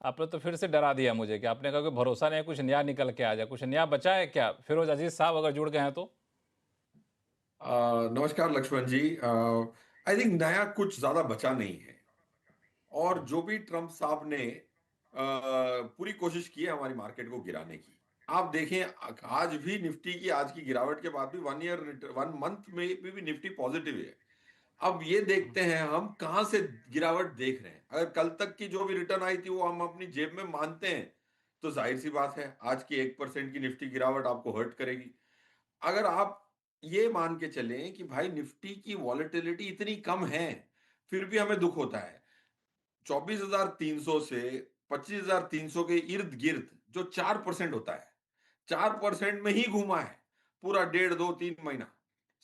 आपने तो फिर से डरा दिया मुझे कि आपने कहा कि भरोसा नहीं है, कुछ नया निकल के आ जाए। कुछ नया बचा है क्या? फिरोज अजीज साहब अगर जुड़ गए हैं तो। नमस्कार लक्ष्मण जी। आई थिंक नया कुछ ज्यादा बचा नहीं है। और जो भी ट्रम्प साहब ने पूरी कोशिश की है हमारी मार्केट को गिराने की। आप देखें, आज भी निफ्टी की आज की गिरावट के बाद भी 1 मंथ में भी निफ्टी पॉजिटिव है। अब ये देखते हैं हम कहां से गिरावट देख रहे हैं। अगर कल तक की जो भी रिटर्न आई थी वो हम अपनी जेब में मानते हैं तो जाहिर सी बात है आज की 1% की निफ्टी गिरावट आपको हर्ट करेगी। अगर आप ये मान के चलें कि भाई निफ्टी की वॉलेटिलिटी इतनी कम है फिर भी हमें दुख होता है। 24,300 से 25,300 के इर्द गिर्द जो 4% होता है, 4% में ही घूमा है पूरा 1.5 2 3 महीना।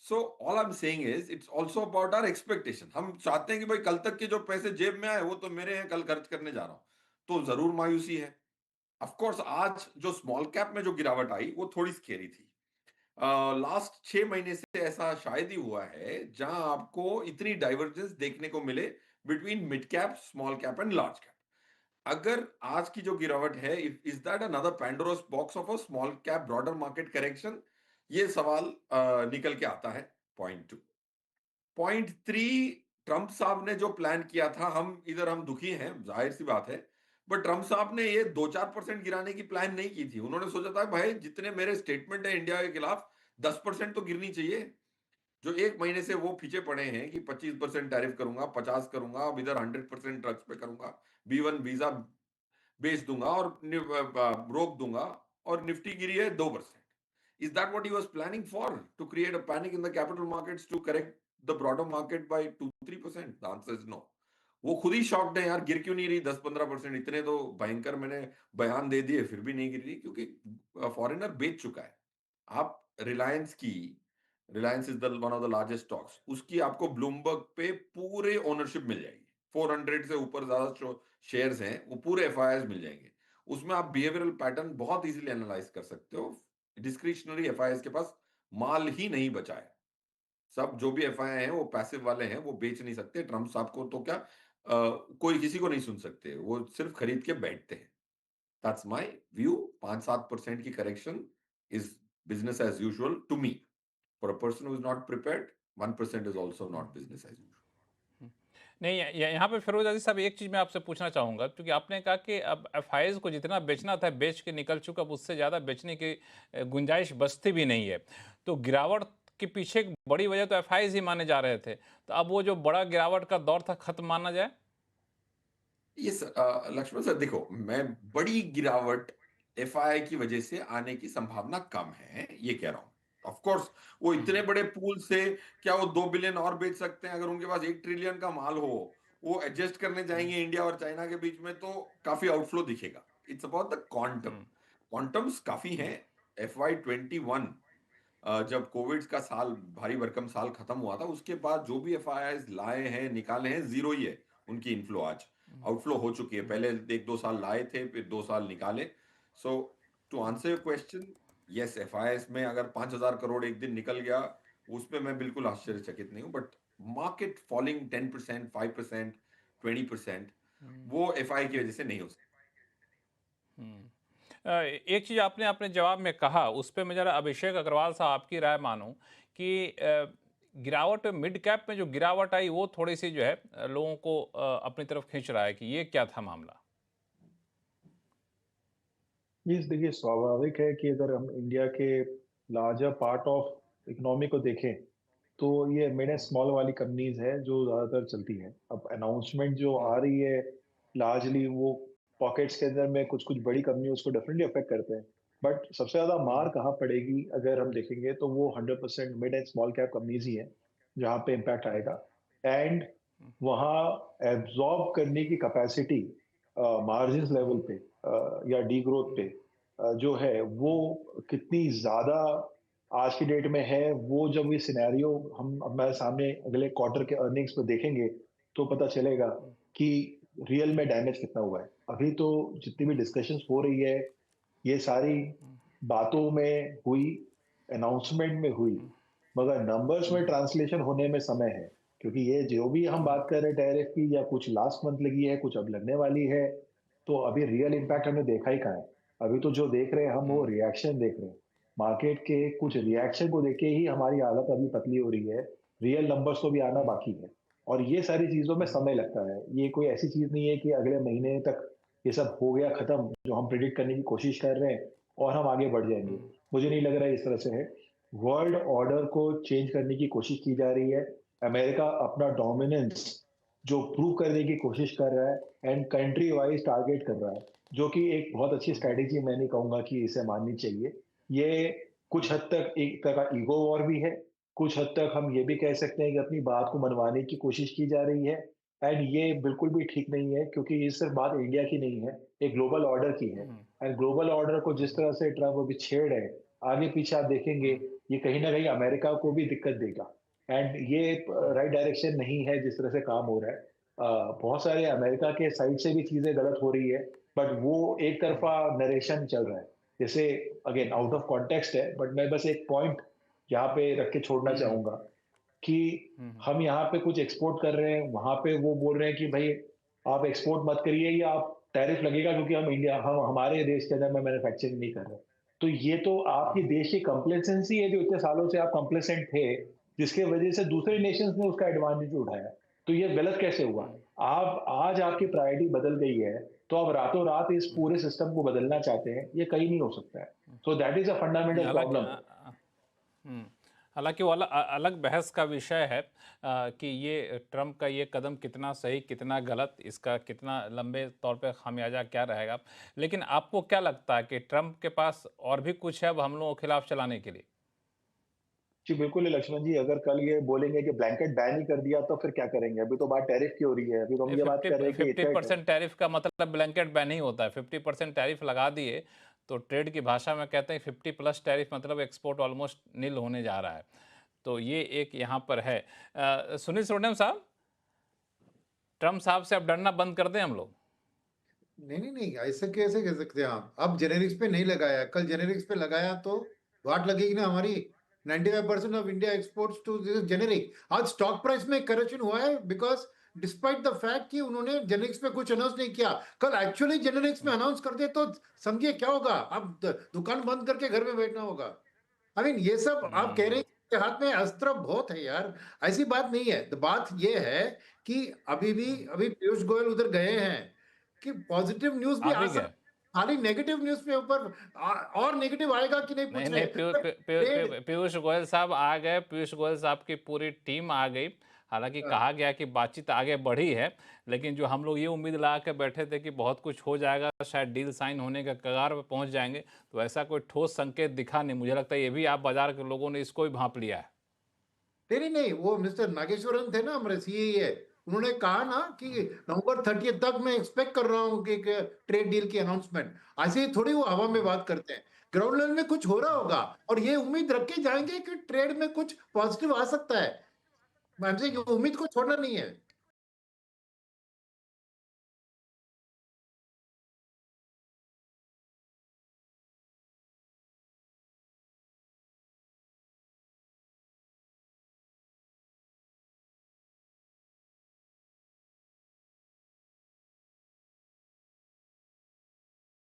So all I am saying is it's also about our expectation. हम चाहते हैं कि भाई कल तक के जो पैसे जेब में आए वो तो मेरे हैं, कल खर्च करने जा रहा हूं, तो जरूर मायूसी है। ऑफ कोर्स आज जो स्मॉल कैप में जो गिरावट आई वो थोड़ी स्केरी थी। लास्ट 6 महीने से ऐसा शायद ही हुआ है जहां आपको इतनी डाइवर्जेंस देखने को मिले between mid cap, small cap and large cap. अगर आज की जो गिरावट है, is that another Pandora's box of a small cap broader market correction? ये सवाल निकल के आता है। पॉइंट 2। पॉइंट 3, ट्रंप साहब ने जो प्लान किया था, हम दुखी हैं, जाहिर सी बात है। बट ट्रंप साहब ने ये 2 4% गिराने की प्लान नहीं की थी। उन्होंने सोचा था भाई जितने मेरे स्टेटमेंट है इंडिया के खिलाफ 10% तो गिरनी चाहिए। जो 1 महीने से वो पीछे पड़े हैं कि 25% टैरिफ करूंगा, 50 करूंगा, अब इधर 100% ड्रग्स पे करूंगा, B1 वीजा बेच दूंगा और रोक दूंगा, और निफ्टी गिरी है 2%। Is that what he was planning for, to create a panic in the capital markets to correct the broader market by 2 3%? The answer is no. वो खुद ही शॉक्ड है यार, गिर क्यों नहीं रही 10 15%? इतने तो भयंकर मैंने बयान दे दिए फिर भी नहीं गिर रही, क्योंकि फॉरेनर बेच चुका है। आप रिलायंस की, Reliance is the one of the largest stocks, उसकी आपको ब्लूमबर्ग पे पूरे ओनरशिप मिल जाएगी। 400 से ऊपर ज्यादा शेयर्स हैं, वो पूरे एफआईआईज मिल जाएंगे। उसमें आप बिहेवियरल पैटर्न बहुत इजीली एनालाइज कर सकते हो। डिस्क्रिशनरी एफआईआईज के पास माल ही नहीं बचा है। सब जो भी एफआईआई हैं वो पैसिव वाले हैं, वो बेच नहीं सकते। ट्रम्प साहब को तो क्या, कोई किसी को नहीं सुन सकते, वो सिर्फ खरीद के बैठते हैं। That's my view. 5 7% की correction is business as usual to me. For a person who is not prepared, 1% is also not business as usual. नहीं, यहाँ पे फिरोज अजीज साहब एक चीज़ मैं आपसे पूछना चाहूँगा, क्योंकि आपने कहा कि अब एफआईआईज को जितना बेचना था बेच के निकल चुका, अब उससे ज़्यादा बेचने की गुंजाइश बचती भी नहीं है। तो गिरावट के पीछे एक बड़ी वजह तो एफआईआईज ही माने जा रहे थे। तो अब वो जो बड़ा गिरावट का दौर था, खत्म माना जाए? ये लक्ष्मण सर देखो, मैं बड़ी गिरावट एफआईआई की वजह से आने की संभावना कम है ये कह रहा हूं। ऑफ कोर्स वो इतने बड़े पूल से क्या वो 2 बिलियन और बेच सकते हैं? अगर उनके पास 1 ट्रिलियन का माल हो, वो एडजस्ट करने जाएंगे इंडिया और चाइना के बीच में, तो काफी आउटफ्लो दिखेगा। It's about the quantum. Quantums काफी हैं। FY 21 जब कोविड का साल, भारी भरकम साल खत्म हुआ था, उसके बाद जो भी एफआईआई लाए हैं निकाले हैं, जीरो ही है उनकी इनफ्लो आज। आउटफ्लो हो चुकी है। पहले 1 2 साल लाए थे, फिर 2 साल निकाले। So to answer your question, yes, FII में अगर 5,000 करोड़ एक दिन निकल गया, उसमें मैं बिल्कुल आश्चर्यचकित नहीं हूं। बट मार्केट फॉलिंग 10% 5% 20%, वो एफआई की वजह से नहीं हो सकता। एक चीज़ आपने अपने जवाब में कहा, उस पे मैं जरा अभिषेक अग्रवाल साहब आपकी राय मानूं कि गिरावट मिड कैप में जो गिरावट आई वो थोड़ी सी जो है लोगों को अपनी तरफ खींच रहा है, कि ये क्या था मामला? ये देखिए, स्वाभाविक है कि अगर हम इंडिया के लार्जर पार्ट ऑफ इकोनॉमी को देखें तो ये मिड एंड स्मॉल वाली कंपनीज है जो ज़्यादातर चलती हैं। अब अनाउंसमेंट जो आ रही है लार्जली वो पॉकेट्स के अंदर में कुछ कुछ बड़ी कंपनी उसको डेफिनेटली अफेक्ट करते हैं। बट सबसे ज़्यादा मार कहाँ पड़ेगी अगर हम देखेंगे तो वो 100% mid and small cap companies ही हैं जहाँ पे इम्पैक्ट आएगा। एंड वहाँ एब्जॉर्ब करने की कैपेसिटी मार्जिन लेवल पे या डी ग्रोथ पे जो है वो कितनी ज्यादा आज की डेट में है, वो जब ये सिनेरियो हम हमारे सामने अगले क्वार्टर के अर्निंग्स में देखेंगे तो पता चलेगा कि रियल में डैमेज कितना हुआ है। अभी तो जितनी भी डिस्कशंस हो रही है ये सारी बातों में हुई, अनाउंसमेंट में हुई, मगर नंबर्स में ट्रांसलेशन होने में समय है। क्योंकि ये जो भी हम बात कर रहे हैं टैरिफ की, या कुछ लास्ट मंथ लगी है, कुछ अब लगने वाली है, तो अभी रियल इम्पैक्ट हमने देखा ही कहाँ है। अभी तो जो देख रहे हैं हम वो रिएक्शन देख रहे हैं। मार्केट के कुछ रिएक्शन को देख के ही हमारी हालत अभी पतली हो रही है। रियल नंबर्स तो भी आना बाकी है और ये सारी चीज़ों में समय लगता है। ये कोई ऐसी चीज़ नहीं है कि अगले महीने तक ये सब हो गया खत्म, जो हम प्रेडिक्ट करने की कोशिश कर रहे हैं और हम आगे बढ़ जाएँगे। मुझे नहीं लग रहा है इस तरह से है। वर्ल्ड ऑर्डर को चेंज करने की कोशिश की जा रही है। अमेरिका अपना डोमिनेंस जो प्रूव करने की कोशिश कर रहा है एंड कंट्री वाइज टारगेट कर रहा है, जो कि एक बहुत अच्छी स्ट्रैटेजी मैं नहीं कहूँगा कि इसे माननी चाहिए। ये कुछ हद तक एक तरह का ईगो वॉर भी है, कुछ हद तक हम ये भी कह सकते हैं कि अपनी बात को मनवाने की कोशिश की जा रही है एंड ये बिल्कुल भी ठीक नहीं है क्योंकि ये सिर्फ बात इंडिया की नहीं है, एक ग्लोबल ऑर्डर की है एंड ग्लोबल ऑर्डर को जिस तरह से ट्रम्प अभी छेड़ रहे हैं, आगे पीछे आप देखेंगे ये कहीं न कहीं अमेरिका को भी दिक्कत देगा एंड ये राइट डायरेक्शन नहीं है जिस तरह से काम हो रहा है। बहुत सारे अमेरिका के साइड से भी चीज़ें गलत हो रही है, बट वो एक तरफ़ा नरेशन चल रहा है। जैसे अगेन आउट ऑफ कॉन्टेक्स्ट है, बट मैं बस एक पॉइंट यहाँ पे रख के छोड़ना चाहूँगा कि हम यहाँ पे कुछ एक्सपोर्ट कर रहे हैं, वहाँ पे वो बोल रहे हैं कि भाई आप एक्सपोर्ट मत करिए या आप टैरिफ लगेगा क्योंकि हम हमारे देश के अंदर में मैन्युफैक्चरिंग नहीं कर रहे। तो ये तो आपकी देश की कंप्लेसेंसी है जो इतने सालों से आप कंप्लेसेंट थे, जिसके वजह से दूसरे नेशंस ने उसका एडवांटेज उठाया। तो ये गलत कैसे हुआ? आप आज आपकी प्रायोरिटी बदल गई है, तो आप रातों रात इस पूरे सिस्टम को बदलना चाहते हैं, ये कहीं नहीं हो सकता है। So that is a fundamental हालांकि प्रॉब्लम। हालांकि वो अलग बहस का विषय है कि ये ट्रम्प का ये कदम कितना सही कितना गलत, इसका कितना लंबे तौर पे खामियाजा क्या रहेगा। लेकिन आपको क्या लगता है कि ट्रम्प के पास और भी कुछ है अब हम लोगों के खिलाफ चलाने के लिए? जी, बिल्कुल लक्ष्मण जी, अगर कल ये बोलेंगे कि ब्लैंकेट बैन ही कर दिया तो फिर क्या करेंगे? अभी तो बात टैरिफ की हो रही है, अभी तो हम ये बात कर रहे हैं कि फिफ्टी थ्रेट है। परसेंट टैरिफ का मतलब ब्लैंकेट बैन ही होता है। 50% टैरिफ लगा दिए तो ट्रेड की भाषा में कहते हैं 50+ टैरिफ मतलब एक्सपोर्ट ऑलमोस्ट नील होने जा रहा है। तो ये एक यहाँ पर है। सुनील सोनम साहब, ट्रम्प साहब से अब डरना बंद कर दें हम लोग? नहीं नहीं नहीं, ऐसे कैसे कह सकते हैं आप? अब जेनेरिक्स पे नहीं लगाया, कल जेनेरिक्स पे लगाया तो वाट लगेगी ना हमारी। 95% of India exports to generic. आज स्टॉक प्राइस में करेक्शन हुआ है बिकॉज डिस्पाइट द फैक्ट कि उन्होंने जेनेरिक्स पे कुछ अनाउंस नहीं किया। कल एक्चुअली जेनेरिक्स में अनाउंस कर दे तो समझिए क्या होगा। अब दुकान बंद करके घर में बैठना होगा। आई मीन ये सब आप कह रहे हैं कि हाथ में अस्त्र बहुत है यार, ऐसी बात नहीं है। तो बात ये है कि अभी पीयूष गोयल उधर गए हैं कि पॉजिटिव न्यूज भी आ आ भी सकता गए? है। खाली नेगेटिव न्यूज पे ऊपर और नेगेटिव आएगा कि नहीं पूछ नहीं रहे नहीं, ट्रेड। पीयूष गोयल साहब आ गए, पीयूष गोयल साहब की पूरी टीम आ गई। हालांकि कहा गया कि बातचीत आगे बढ़ी है, लेकिन जो हम लोग ये उम्मीद लगा के बैठे थे कि बहुत कुछ हो जाएगा, शायद डील साइन होने के कगार पर पहुंच जाएंगे, तो ऐसा कोई ठोस संकेत दिखा नहीं। मुझे लगता है ये भी आप बाजार के लोगों ने इसको भी भांप लिया है। नहीं नहीं, वो मिस्टर नागेश्वरन थे ना हमारे सीए, उन्होंने कहा ना कि नवंबर 30 तक मैं एक्सपेक्ट कर रहा हूँ कि ट्रेड डील की अनाउंसमेंट। ऐसे ही थोड़ी वो हवा में बात करते हैं, ग्राउंड लेवल में कुछ हो रहा होगा और ये उम्मीद रख के जाएंगे कि ट्रेड में कुछ पॉजिटिव आ सकता है। हमसे ये उम्मीद को छोड़ना नहीं है।